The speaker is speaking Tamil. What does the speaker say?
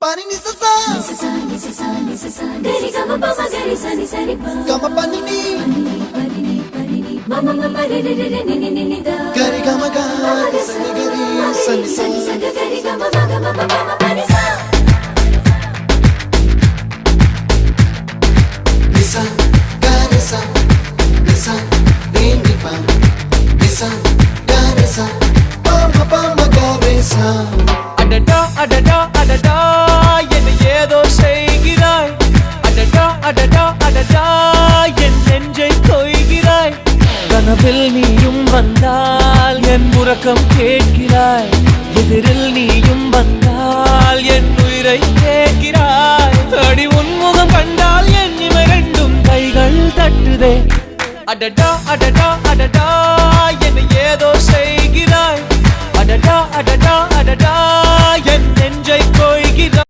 Pani ni sa sa gari gama pa ma gari sa ni sa ri pa gama pani ni mama mama re re re ni ni ni da gari gama ga sa ni gari sa ni sa gari gama ma gama mama pani sa nisa gari sa nisa re ni pa nisa gari sa pa ma gari sa அடடா அடடா அடடா என்ன ஏதோ செய்கிறாய் அடடா அடடா அடடா என் நெஞ்சை கொய்கிறாய் கனவில் நீயும் வந்தால் என் உறக்கம் கேட்கிறாய் எதிரில் நீயும் வந்தால் என் உயிரை கேட்கிறாய் அடி உன்முகம் கண்டால் என் இமை ரெண்டும் கைகள் தட்டுதே அடடா அடடா அடடா என்ன ஏதோ செய்கிறாய் அடடா அடடா அடடா என் நெஞ்சை கொய்கிறாய்